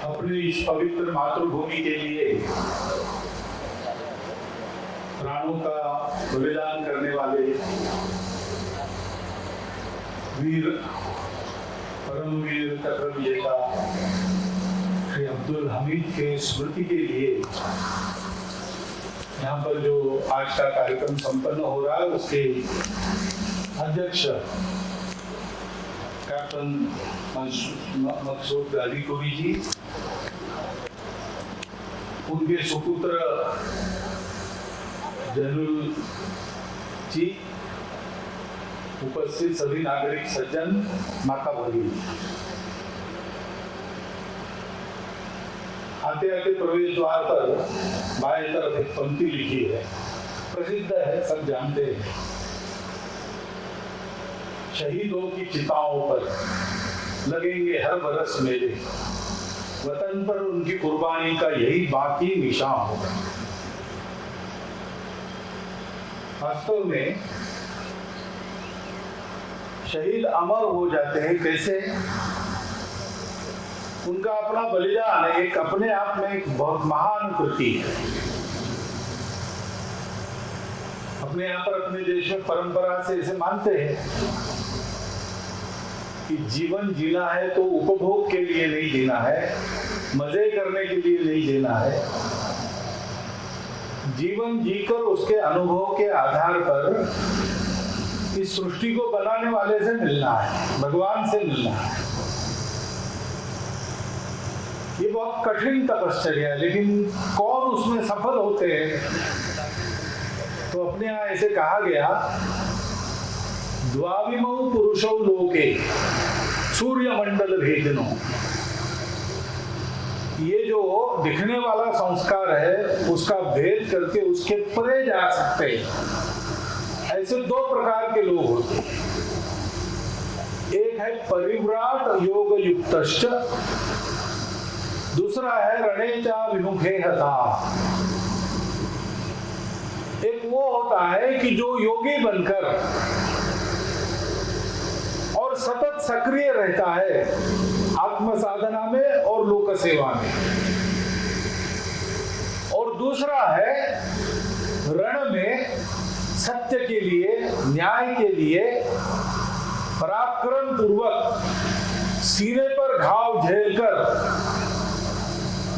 अपनी इस पवित्र मातृभूमि के लिए प्राणों का बलिदान करने वाले वीर परमवीर चक्र विजेता श्री अब्दुल हमीद के स्मृति के लिए यहाँ पर जो आज का कार्यक्रम संपन्न हो रहा है उसके अध्यक्ष कैप्टन मकसूद गाजीपुरी जी, उनके सुपुत्र जनरल जी, उपस्थित सभी नागरिक सज्जन, माता भगिनी, आते आते प्रवेश द्वार पर बाएं तरफ एक पंक्ति लिखी है, प्रसिद्ध है, सब जानते हैं। शहीदों की चिताओं पर लगेंगे हर बरस मेरे, वतन पर उनकी कुर्बानी का यही बाकी निशान होगा। वास्तव में शहीद अमर हो जाते हैं कैसे? उनका अपना बलिदान एक अपने आप में एक बहुत महान कृति है। अपने यहाँ पर अपने देश में परंपरा से इसे मानते हैं कि जीवन जीना है तो उपभोग के लिए नहीं जीना है, मजे करने के लिए नहीं जीना है। जीवन जीकर उसके अनुभव के आधार पर इस सृष्टि को बनाने वाले से मिलना है, भगवान से मिलना है। ये बहुत कठिन तपश्चर्या है, लेकिन कौन उसमें सफल होते हैं? तो अपने यहाँ ऐसे कहा गया, द्वाविमौ पुरुषौ लोके सूर्यमंडल भेदनो। ये जो दिखने वाला संस्कार है उसका भेद करके उसके परे जा सकते हैं। ऐसे दो प्रकार के लोग होते हैं, एक है परिव्राट योग युक्तश्च, दूसरा है रणेचा विमुखे हता। एक वो होता है कि जो योगी बनकर और सतत सक्रिय रहता है आत्म साधना में और लोक सेवा में, और दूसरा है रण में सत्य के लिए, न्याय के लिए पराक्रम पूर्वक सीने पर घाव झेलकर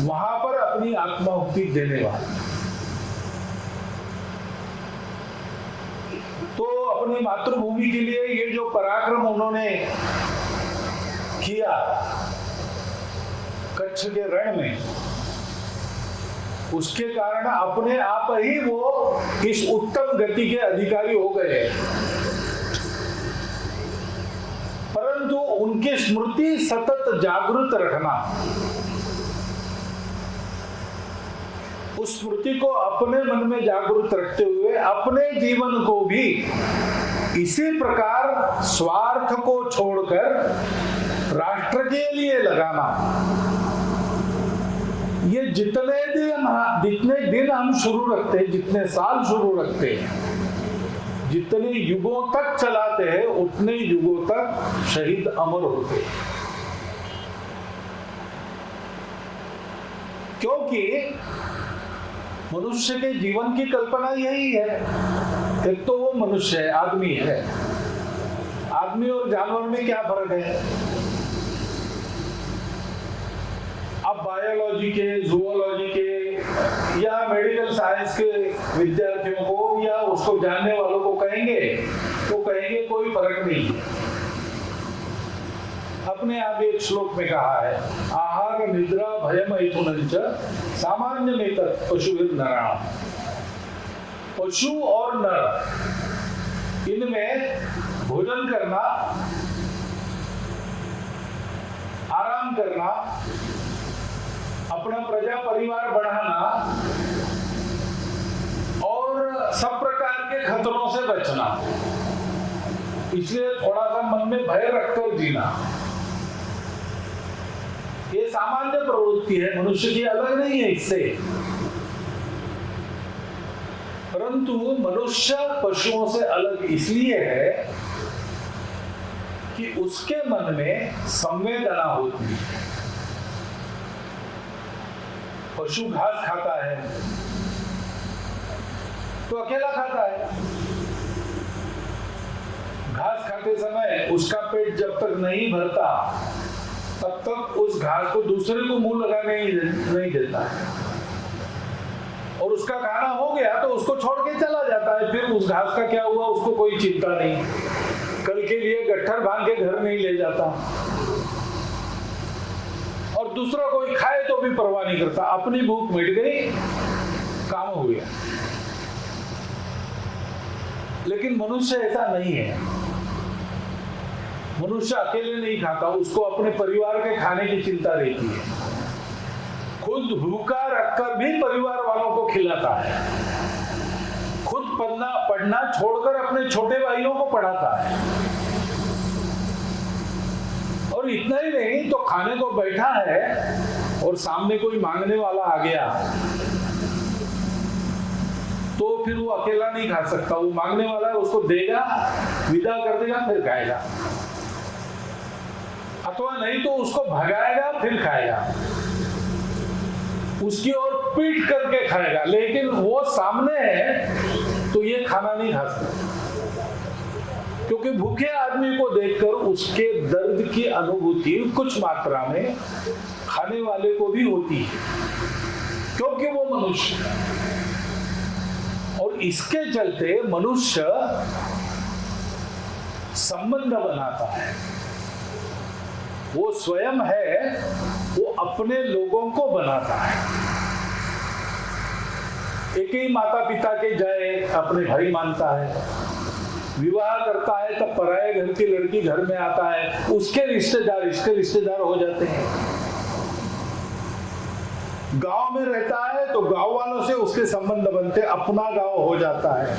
वहां पर अपनी आत्माहुति देने वाला। तो अपनी मातृभूमि के लिए ये जो पराक्रम उन्होंने किया कच्छ के रण में, उसके कारण अपने आप ही वो इस उत्तम गति के अधिकारी हो गए। परंतु उनकी स्मृति सतत जागृत रखना, उस स्मृति को अपने मन में जागृत रखते हुए अपने जीवन को भी इसी प्रकार स्वार्थ को छोड़कर राष्ट्र के लिए लगाना। ये जितने दिन हम शुरू रखते हैं, जितने साल शुरू रखते हैं, जितने युगों तक चलाते हैं, उतने युगों तक शहीद अमर होते हैं। क्योंकि मनुष्य के जीवन की कल्पना यही है। एक तो वो मनुष्य है, आदमी है। आदमी और जानवर में क्या फर्क है? अब बायोलॉजी के, जूलॉजी के या मेडिकल साइंस के विद्यार्थियों को या उसको जानने वालों को कहेंगे तो कहेंगे कोई फर्क नहीं है। अपने आप एक श्लोक में कहा है, आहार निद्रा भय मैथुनंच सामान्य में पशुभिर नराणाम। पशु और नर, इनमें भोजन करना, आराम करना, अपना प्रजा परिवार बढ़ाना और सब प्रकार के खतरों से बचना, इसलिए थोड़ा सा मन में भय रखकर जीना, ये सामान्य प्रवृत्ति है, मनुष्य की अलग नहीं है इससे। परंतु मनुष्य पशुओं से अलग इसलिए है कि उसके मन में संवेदना होती है। पशु घास खाता है तो अकेला खाता है। घास खाते समय उसका पेट जब तक नहीं भरता तब तक उस घास को दूसरे को मुंह लगाने नहीं देता है, और उसका खाना हो गया तो उसको छोड़ के चला जाता है। फिर उस घास का क्या हुआ उसको कोई चिंता नहीं, कल के लिए गट्ठर बांध के घर नहीं ले जाता, और दूसरा कोई खाए तो भी परवाह नहीं करता। अपनी भूख मिट गई, काम हो गया। लेकिन मनुष्य ऐसा नहीं है। मनुष्य अकेले नहीं खाता, उसको अपने परिवार के खाने की चिंता रहती है। खुद भूखा रखकर भी परिवार वालों को खिलाता है। खुद पढ़ना छोड़कर अपने छोटे भाइयों को पढ़ाता है। और इतना ही नहीं, तो खाने को बैठा है और सामने कोई मांगने वाला आ गया तो फिर वो अकेला नहीं खा सकता। वो मांगने वाला है, उसको देगा, विदा कर देगा, फिर खाएगा, अथवा नहीं तो उसको भगाएगा फिर खाएगा, उसकी ओर पीट करके खाएगा। लेकिन वो सामने है तो ये खाना नहीं खा सकता, क्योंकि भूखे आदमी को देखकर उसके दर्द की अनुभूति कुछ मात्रा में खाने वाले को भी होती है, क्योंकि वो मनुष्य। और इसके चलते मनुष्य संबंध बनाता है। वो स्वयं है, वो अपने लोगों को बनाता है। एक ही माता पिता के जाए अपने भाई मानता है, विवाह करता है तब पराये घर की लड़की घर में आता है, उसके रिश्तेदार हो जाते हैं। गांव में रहता है तो गांव वालों से उसके संबंध बनते, अपना गांव हो जाता है।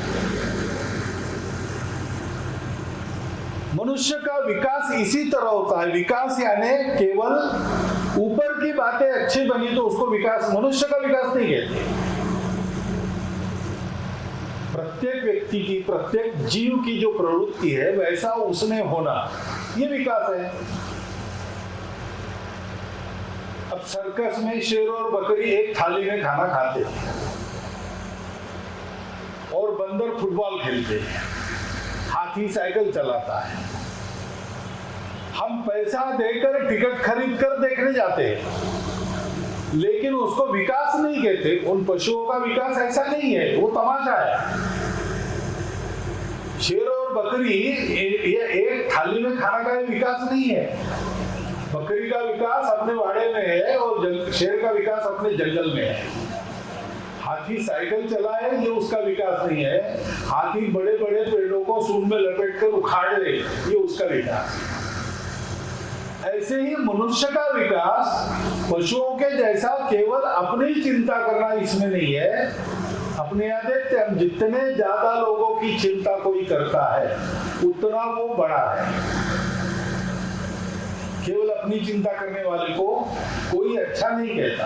मनुष्य का विकास इसी तरह होता है। विकास यानी केवल ऊपर की बातें अच्छी बनी तो उसको विकास, मनुष्य का विकास नहीं कहते। प्रत्येक व्यक्ति की, प्रत्येक जीव की जो प्रवृत्ति है वैसा उसने होना, ये विकास है। अब सर्कस में शेर और बकरी एक थाली में खाना खाते हैं और बंदर फुटबॉल खेलते हैं, हाथी साइकिल चलाता है। हम पैसा देकर टिकट खरीद कर देखने जाते हैं, लेकिन उसको विकास नहीं कहते। उन पशुओं का विकास ऐसा नहीं है, वो तमाशा है। शेर और बकरी ये एक थाली में खाना का विकास नहीं है। बकरी का विकास अपने वाड़े में है और शेर का विकास अपने जंगल में है। हाथी साइकिल चलाए, ये उसका विकास नहीं है। हाथी बड़े बड़े पेड़ों को सूंड में लपेट कर उखाड़ ले, ये उसका विकास। ऐसे ही मनुष्य का विकास पशुओं के जैसा केवल अपनी चिंता करना इसमें नहीं है। अपने आदत, जितने ज्यादा लोगों की चिंता कोई करता है उतना वो बड़ा है। केवल अपनी चिंता करने वाले को कोई अच्छा नहीं कहता।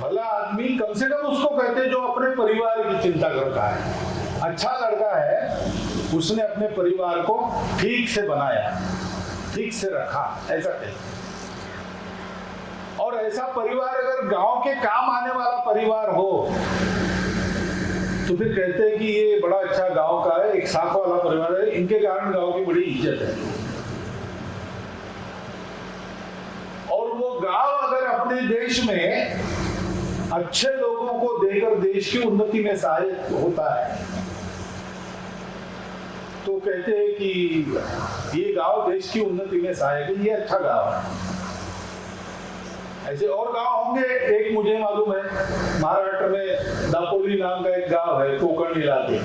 भला आदमी कम से कम उसको कहते जो अपने परिवार की चिंता करता है। अच्छा लड़का है, उसने अपने परिवार को ठीक से बनाया, ठीक से रखा, ऐसा कहते। और ऐसा परिवार अगर गांव के काम आने वाला परिवार हो तो फिर कहते हैं कि ये बड़ा अच्छा गांव का है, एक साथ वाला परिवार है, इनके कारण गांव की बड़ी इज्जत है। और वो गांव अगर अपने देश में अच्छे लोगों को देकर देश की उन्नति में सहायक होता है तो कहते हैं कि ये गांव देश की उन्नति में सहायक है, ये अच्छा गांव है। ऐसे और गांव होंगे। एक मुझे मालूम है, महाराष्ट्र में दापोली नाम का एक गांव है, कोकण इलाके।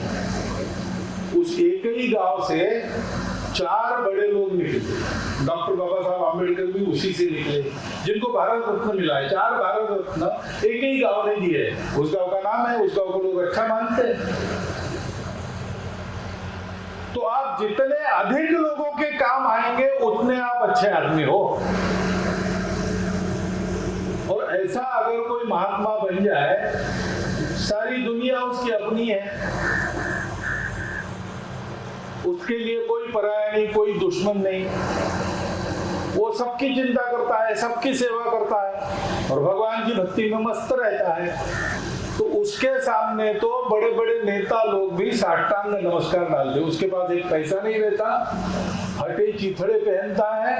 उस एक ही गांव से 4 बड़े लोग निकले। डॉक्टर बाबा साहब आम्बेडकर भी उसी से निकले, जिनको भारत रत्न मिला है। 4 भारत रत्न एक ही गांव ने दिए। उस गांव का नाम है, उस गांव को लोग अच्छा मानते हैं। तो आप जितने अधिक लोगों के काम आएंगे उतने आप अच्छे आदमी हो। और ऐसा अगर कोई महात्मा बन जाए, सारी दुनिया उसकी अपनी है, उसके लिए कोई पराया नहीं, कोई दुश्मन नहीं। वो सबकी चिंता करता है, सबकी सेवा करता है। और भगवान की भक्ति में मस्त रहता है, तो उसके सामने तो बड़े बड़े नेता लोग भी साष्टांग नमस्कार डालते। उसके पास एक पैसा नहीं रहता, फटे चिथड़े पहनता है,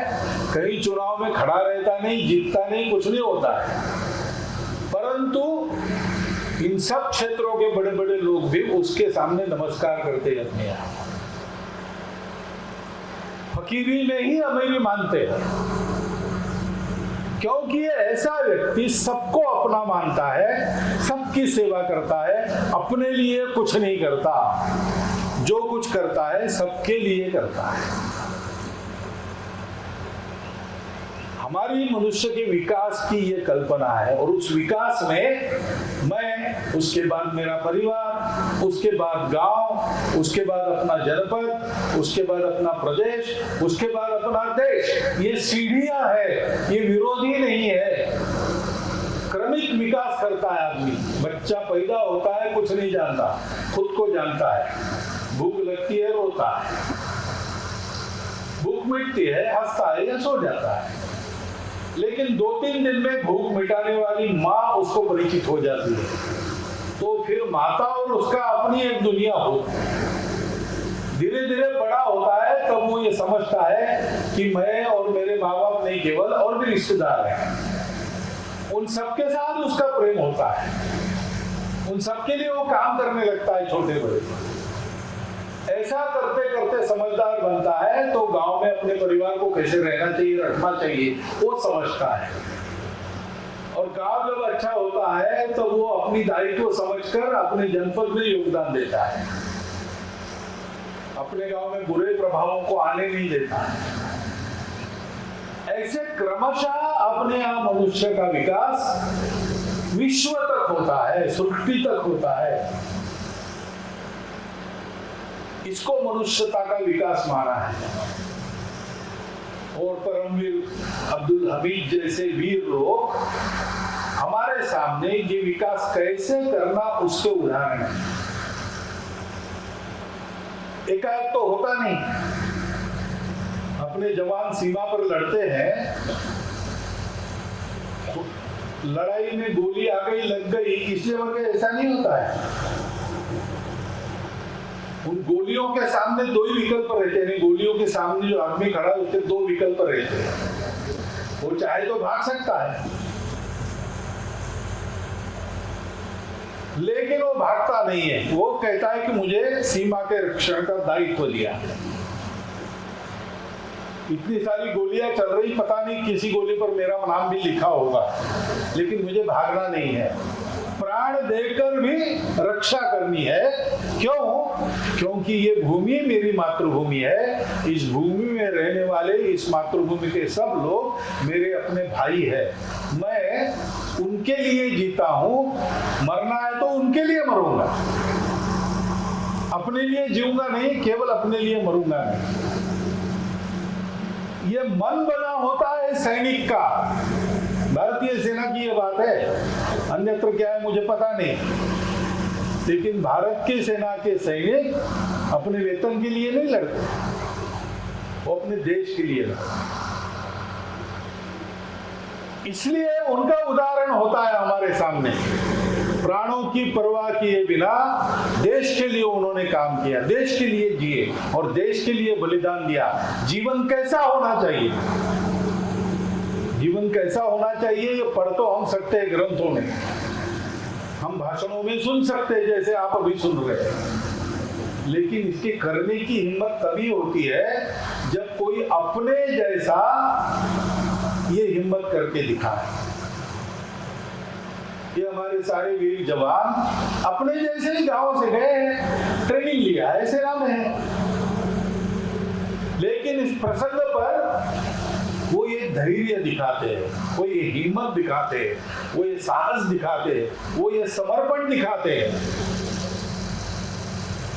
कहीं चुनाव में खड़ा रहता नहीं, जीतता नहीं, कुछ नहीं होता है, परंतु इन सब क्षेत्रों के बड़े बड़े लोग भी उसके सामने नमस्कार करते हैं अपने आप। फकीरी में ही अमीरी मानते हैं, क्योंकि ये ऐसा व्यक्ति सबको अपना मानता है, सबकी सेवा करता है, अपने लिए कुछ नहीं करता, जो कुछ करता है सबके लिए करता है। हमारी मनुष्य के विकास की ये कल्पना है, और उस विकास में मैं, उसके बाद मेरा परिवार, उसके बाद गांव, उसके बाद अपना जनपद, उसके बाद अपना प्रदेश, उसके बाद अपना देश, ये सीढ़ियां है, ये विरोधी नहीं है। क्रमिक विकास करता है आदमी। बच्चा पैदा होता है, कुछ नहीं जानता, खुद को जानता है, भूख लगती है रोता है, भूख मिटती है हंसता है या सो जाता है, लेकिन 2-3 दिन में भूख मिटाने वाली माँ उसको परिचित हो जाती है, तो फिर माता और उसका अपनी एक दुनिया होती है। धीरे धीरे बड़ा होता है, तब वो ये समझता है कि मैं और मेरे माँ बाप नहीं केवल और भी रिश्तेदार हैं, उन सबके साथ उसका प्रेम होता है, उन सबके लिए वो काम करने लगता है, छोटे बड़े। ऐसा करते करते समझदार बनता है, तो गांव में अपने परिवार को कैसे रहना चाहिए, रखना चाहिए, वो समझता है। और गांव जब अच्छा होता है तो वो अपनी दायित्व समझकर अपने जनपद में योगदान देता है, अपने गांव में बुरे प्रभावों को आने नहीं देता है। ऐसे क्रमशः अपने यहाँ मनुष्य का विकास विश्व तक होता है, सृष्टि तक होता है। इसको मनुष्यता का विकास माना है। और परमवीर अब्दुल हमीद जैसे वीर लोग हमारे सामने ये विकास कैसे करना उसके उदाहरण है। एकाएक तो होता नहीं। अपने जवान सीमा पर लड़ते हैं, तो लड़ाई में गोली आ गई, लग गई, इसलिए वगैरह ऐसा नहीं होता है। उन गोलियों के सामने 2 ही विकल्प रहते हैं। गोलियों के सामने जो आदमी खड़ा है उसके 2 विकल्प रहते हैं। वो चाहे तो भाग सकता है, लेकिन वो भागता नहीं है। वो कहता है कि मुझे सीमा के रक्षण का दायित्व दिया। इतनी सारी गोलियां चल रही, पता नहीं किसी गोली पर मेरा नाम भी लिखा होगा, लेकिन मुझे भागना नहीं है, प्राण देकर भी रक्षा करनी है। क्यों? क्योंकि ये भूमि मेरी मातृभूमि है। इस भूमि में रहने वाले, इस मातृभूमि के सब लोग मेरे अपने भाई है। मैं उनके लिए जीता हूं, मरना है तो उनके लिए मरूंगा, अपने लिए जीऊंगा नहीं, केवल अपने लिए मरूंगा नहीं। ये मन बना होता है सैनिक का। भारतीय सेना की ये बात है, अन्यत्र क्या है मुझे पता नहीं, लेकिन भारत की सेना के सैनिक अपने वेतन के लिए नहीं लड़ते, वो अपने देश के लिए लड़ते। इसलिए उनका उदाहरण होता है हमारे सामने। प्राणों की परवाह किए बिना देश के लिए उन्होंने काम किया, देश के लिए जिए और देश के लिए बलिदान दिया। जीवन कैसा होना चाहिए, जीवन कैसा होना चाहिए, ये पढ़ तो हम सकते हैं ग्रंथों में, हम भाषणों में सुन सकते हैं जैसे आप अभी सुन रहे हैं, लेकिन इसके करने की हिम्मत तभी होती है जब कोई अपने जैसा ये हिम्मत करके दिखाए। ये हमारे सारे वीर जवान अपने जैसे ही गांव से गए हैं, ट्रेनिंग लिया है, सेना में है, लेकिन इस प्रसंग पर वो ये धैर्य दिखाते हैं, वो ये हिम्मत दिखाते हैं, वो ये साहस दिखाते हैं, वो ये समर्पण दिखाते हैं।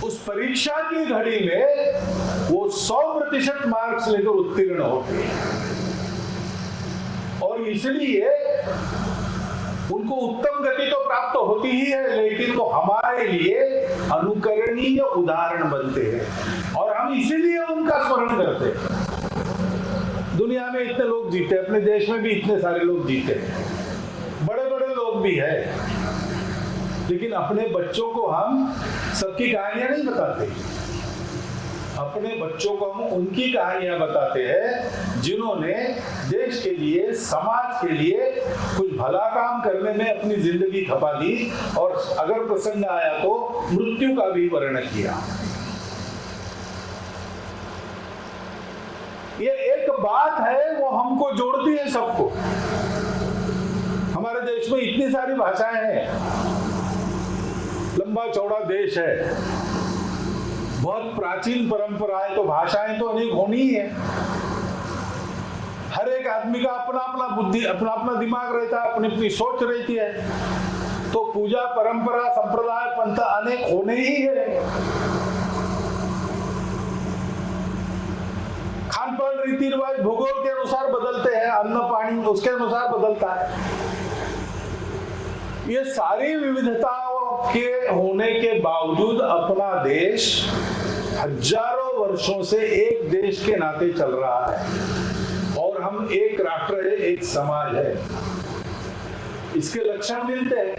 उस परीक्षा की घड़ी में वो 100% मार्क्स लेकर उत्तीर्ण होते हैं, और इसलिए उनको उत्तम गति तो प्राप्त होती ही है, लेकिन वो हमारे लिए अनुकरणीय उदाहरण बनते हैं, और हम इसीलिए उनका स्मरण करते हैं। दुनिया में इतने लोग जीते, अपने देश में भी इतने सारे लोग जीते, लोग भी है, लेकिन अपने बच्चों को हम सबकी कहानियां नहीं बताते। अपने बच्चों को हम उनकी कहानियां बताते हैं जिन्होंने देश के लिए, समाज के लिए कुछ भला काम करने में अपनी जिंदगी खपा दी और अगर प्रसंग आया तो मृत्यु का भी वर्ण किया। ये एक बात है, वो हमको जोड़ती है सबको। हमारे देश में इतनी सारी भाषाएं हैं, लंबा चौड़ा देश है, बहुत प्राचीन परंपराएं, तो भाषाएं तो अनेक होनी ही है। हर एक आदमी का अपना अपना बुद्धि, अपना अपना दिमाग रहता है, अपनी अपनी सोच रहती है, तो पूजा, परंपरा, संप्रदाय, पंथ अनेक होने ही है। खान पान, रीति रिवाज भूगोल के अनुसार बदलते हैं, अन्न पानी उसके अनुसार बदलता है। ये सारी विविधताओं के होने के बावजूद अपना देश हजारों वर्षों से एक देश के नाते चल रहा है और हम एक राष्ट्र है, एक समाज है। इसके लक्षण मिलते हैं।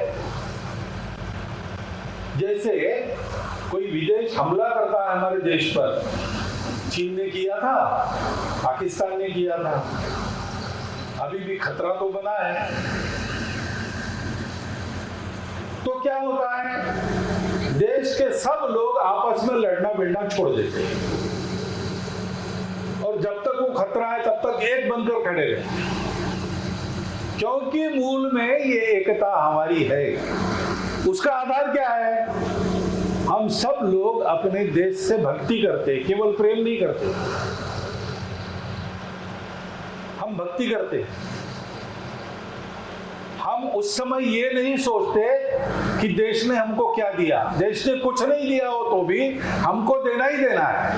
जैसे कोई विदेश हमला करता है हमारे देश पर, चीन ने किया था, पाकिस्तान ने किया था, अभी भी खतरा तो बना है। तो क्या होता है, देश के सब लोग आपस में लड़ना भिड़ना छोड़ देते हैं और जब तक वो खतरा है तब तक एक बनकर खड़े रहे, क्योंकि मूल में ये एकता हमारी है। उसका आधार क्या है? हम सब लोग अपने देश से भक्ति करते, केवल प्रेम नहीं करते, हम भक्ति करते। हम उस समय ये नहीं सोचते कि देश ने हमको क्या दिया। देश ने कुछ नहीं दिया हो तो भी हमको देना ही देना है,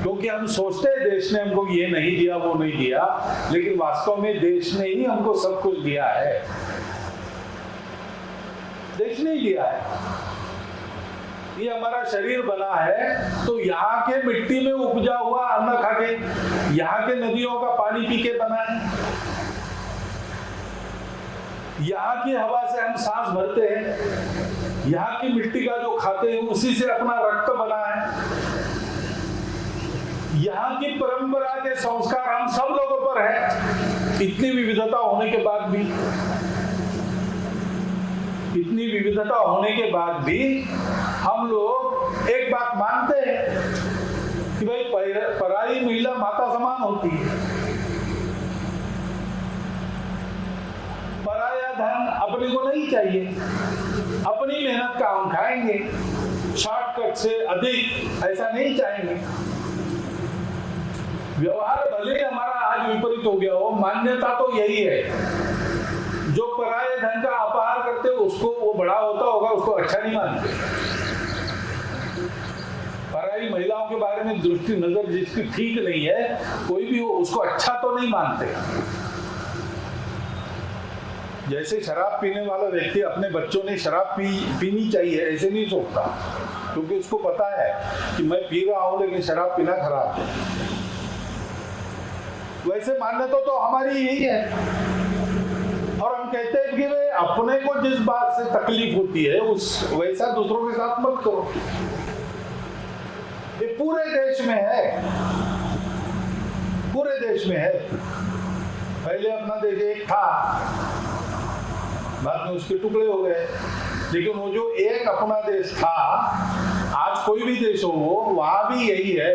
क्योंकि हम सोचते हैं देश ने हमको ये नहीं दिया, वो नहीं दिया, लेकिन वास्तव में देश ने ही हमको सब कुछ दिया है। देश ने ही दिया है। ये हमारा शरीर बना है तो यहाँ के मिट्टी में उपजा हुआ अन्न खा के, यहाँ के नदियों का पानी पी के बना है। यहाँ की हवा से हम सांस भरते हैं, यहाँ की मिट्टी का जो खाते हैं उसी से अपना रक्त बना है। यहाँ की परंपरा के संस्कार हम सब लोगों पर है। इतनी विविधता होने के बाद भी, इतनी विविधता होने के बाद भी हम लोग एक बात मानते हैं कि भाई पराई महिला माता समान होती है। पराया धन अपने को नहीं चाहिए, अपनी मेहनत का हम खाएंगे, शॉर्टकट से अधिक ऐसा नहीं चाहेंगे। व्यवहार भले हमारा आज विपरीत हो गया हो, मान्यता तो यही है। जो पराये धन का अपहार करते उसको, वो बड़ा होता होगा, उसको अच्छा नहीं मानते। पराई महिलाओं के बारे में दृष्टि नजर जिसकी ठीक नहीं है, कोई भी हो, उसको अच्छा तो नहीं मानते। जैसे शराब पीने वाला व्यक्ति अपने बच्चों ने शराब पीनी चाहिए ऐसे नहीं सोचता, क्योंकि उसको पता है कि मैं पी रहा हूं लेकिन शराब पीना खराब है। वैसे मान्यता तो हमारी यही है, और हम कहते हैं कि वे अपने को जिस बात से तकलीफ होती है उस वैसा दूसरों के साथ मत करो। ये पूरे देश में है, पूरे देश में है। पहले अपना देश एक था, बाद में उसके टुकड़े हो गए, लेकिन वो जो एक अपना देश था, आज कोई भी देश हो वो, वहां भी यही है।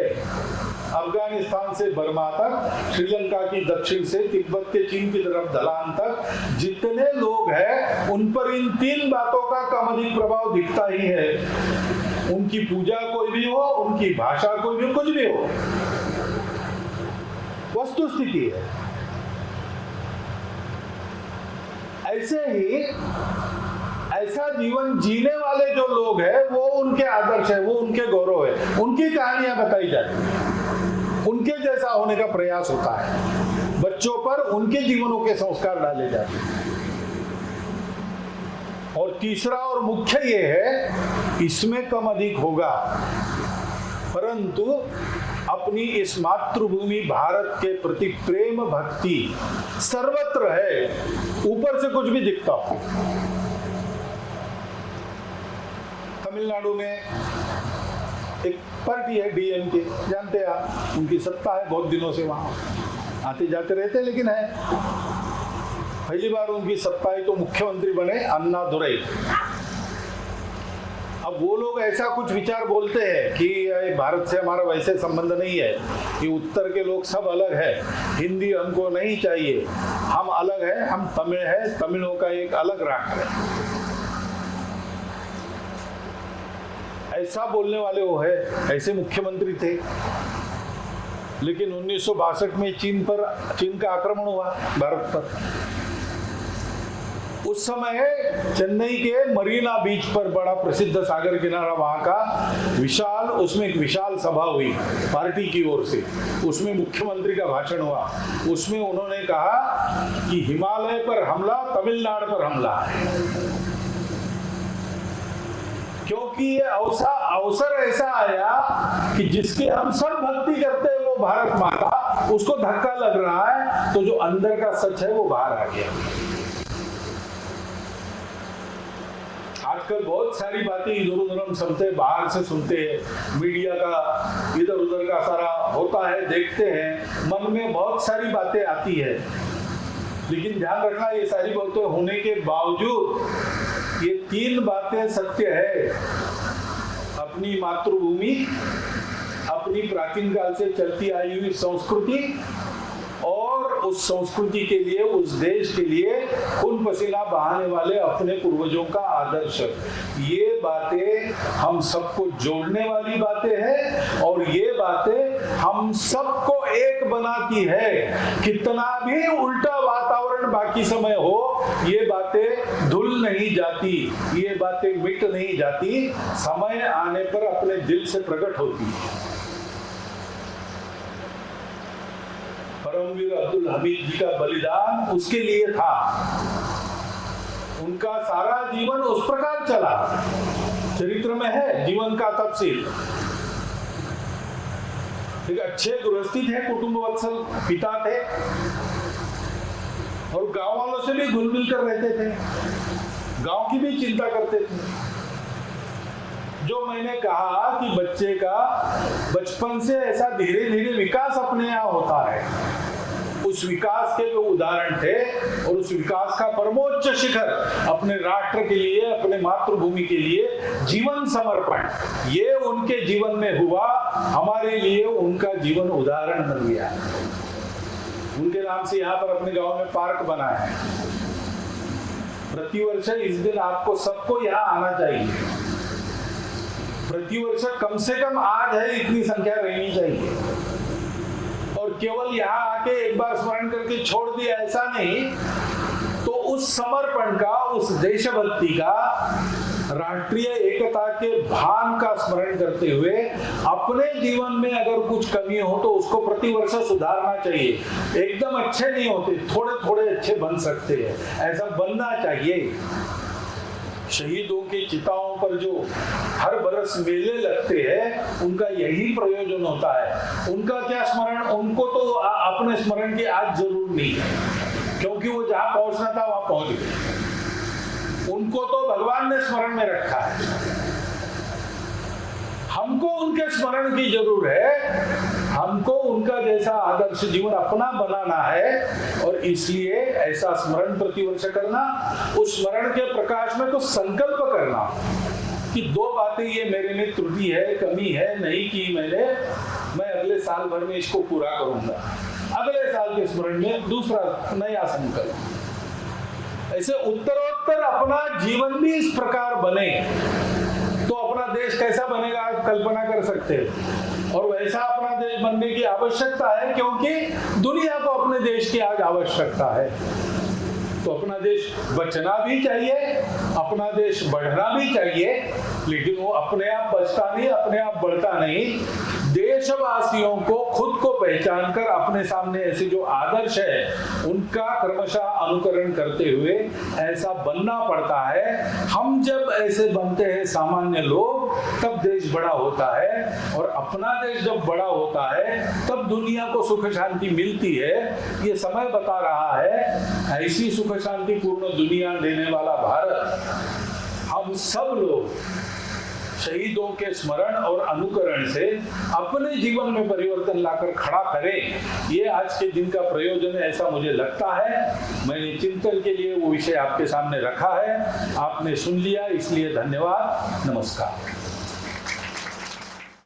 अफगानिस्तान से बर्मा तक, श्रीलंका की दक्षिण से तिब्बत के चीन की तरफ ढलान तक जितने लोग हैं उन पर इन तीन बातों का कम अधिक प्रभाव दिखता ही है। उनकी पूजा कोई भी हो, उनकी भाषा कोई भी, कुछ भी हो, वस्तु स्थिति है। ऐसे ही ऐसा जीवन जीने वाले जो लोग हैं वो उनके आदर्श है, वो उनके गौरव है, उनकी कहानियां बताई जाती है, उनके जैसा होने का प्रयास होता है। बच्चों पर उनके जीवनों के संस्कार डाले जाते हैं। और तीसरा और मुख्य ये है, इसमें कम अधिक होगा, परंतु अपनी इस मातृभूमि भारत के प्रति प्रेम भक्ति सर्वत्र है, ऊपर से कुछ भी दिखता हो। तमिलनाडु में एक पार्टी है डीएमके, जानते हैं आप, उनकी सत्ता है बहुत दिनों से, वहां आते जाते रहते, लेकिन है पहली बार उनकी सत्ता है तो मुख्यमंत्री बने अन्नादुरई। अब वो लोग ऐसा कुछ विचार बोलते हैं कि भारत से हमारा वैसे संबंध नहीं है, कि उत्तर के लोग सब अलग है, हिंदी हमको नहीं चाहिए, हम अलग है, हम तमिल है, तमिलों का एक अलग राष्ट्र है। ऐसा बोलने वाले वो है, ऐसे मुख्यमंत्री थे। लेकिन 1962 में चीन का आक्रमण हुआ भारत पर। उस समय चेन्नई के मरीना बीच पर, बड़ा प्रसिद्ध सागर किनारा वहां का विशाल, उसमें एक विशाल सभा हुई पार्टी की ओर से। उसमें मुख्यमंत्री का भाषण हुआ। उसमें उन्होंने कहा कि हिमालय पर हमला तमिलनाडु पर हमला है, क्योंकि ये अवसर ऐसा आया कि जिसकी हम सब भक्ति करते हैं वो भारत माता, उसको धक्का लग रहा है, तो जो अंदर का सच है वो बाहर आ गया। आजकल बहुत सारी बातें इधर उधर हम सुनते हैं, बाहर से सुनते हैं, मीडिया का इधर उधर का सारा होता है, देखते हैं, मन में बहुत सारी बातें आती है। लेकिन ध्यान रखना, ये सारी बातें होने के बावजूद ये तीन बातें सत्य है। अपनी मातृभूमि, अपनी प्राचीन काल से चलती आई हुई संस्कृति, और उस संस्कृति के लिए, उस देश के लिए खून पसीना बहाने वाले अपने पूर्वजों का आदर्श। ये बातें हम सबको जोड़ने वाली बातें हैं, और ये बातें हम सबको एक बनाती है। कितना भी उल्टा वातावरण बाकी समय हो, ये बातें धुल नहीं जाती, ये बातें मिट नहीं जाती, समय आने पर अपने दिल से प्रकट होती है। परमवीर अब्दुल हमीद जी का बलिदान उसके लिए था। उनका सारा जीवन उस प्रकार चला, चरित्र में है जीवन का तफसील। एक अच्छे गृहस्थी थे, कुटुंब वत्सल पिता थे, और गांव वालों से भी घुल मिल कर रहते थे, गांव की भी चिंता करते थे। जो मैंने कहा कि बच्चे का बचपन से ऐसा धीरे धीरे विकास अपने यहाँ होता है, उस विकास के जो उदाहरण थे, और उस विकास का परमोच्च शिखर अपने राष्ट्र के लिए, अपने मातृभूमि के लिए जीवन समर्पण, ये उनके जीवन में हुआ। हमारे लिए उनका जीवन उदाहरण बन गया। उनके नाम से यहाँ पर अपने गांव में पार्क बना है। प्रतिवर्ष इस दिन आपको सबको यहाँ आना चाहिए। प्रतिवर्ष कम से कम आज है इतनी संख्या रहनी चाहिए, और केवल यहाँ आके एक बार स्मरण करके छोड़ दिया ऐसा नहीं। तो उस समर्पण का, उस देशभक्ति का, राष्ट्रीय एकता के भान का स्मरण करते हुए अपने जीवन में अगर कुछ कमी हो तो उसको प्रतिवर्ष सुधारना चाहिए। एकदम अच्छे नहीं होते, थोड़े थोड़े अच्छे बन सकते हैं, ऐसा बनना चाहिए। शहीदों की चिताओं पर जो हर बरस मेले लगते हैं, उनका यही प्रयोजन होता है। उनका क्या स्मरण, उनको तो अपने स्मरण की आज जरूर नहीं है, क्योंकि वो जहां पहुंचना था वहां पहुंच गए। उनको तो भगवान ने स्मरण में रखा है, हमको उनके स्मरण की जरूर है। हमको उनका जैसा आदर्श जीवन अपना बनाना है, और इसलिए ऐसा स्मरण प्रतिवर्ष करना, उस स्मरण के प्रकाश में कुछ संकल्प करना कि दो बातें ये मेरे में त्रुटि है, कमी है, नहीं की मैंने, मैं अगले साल भर में इसको पूरा करूंगा। अगले साल के स्मरण में दूसरा नया संकल्प। ऐसे उत्तरोत्तर अपना जीवन भी इस प्रकार बने तो अपना देश कैसा बनेगा आप कल्पना कर सकते हैं। और वैसा अपना देश बनने की आवश्यकता है, क्योंकि दुनिया को अपने देश की आज आवश्यकता है। तो अपना देश बचना भी चाहिए, अपना देश बढ़ना भी चाहिए, लेकिन वो अपने आप बचता नहीं, अपने आप बढ़ता नहीं। देशवासियों को खुद को पहचान कर अपने सामने ऐसे जो आदर्श है उनका क्रमशः अनुकरण करते हुए ऐसा बनना पड़ता है। हम जब ऐसे बनते हैं सामान्य लोग, तब देश बड़ा होता है, और अपना देश जब बड़ा होता है तब दुनिया को सुख शांति मिलती है। ये समय बता रहा है, ऐसी सुख शांति पूर्ण दुनिया देने वाला भारत हम सब लोग शहीदों के स्मरण और अनुकरण से अपने जीवन में परिवर्तन लाकर खड़ा करें। ये आज के दिन का प्रयोजन है, ऐसा मुझे लगता है। मैंने चिंतन के लिए वो विषय आपके सामने रखा है, आपने सुन लिया, इसलिए धन्यवाद। नमस्कार।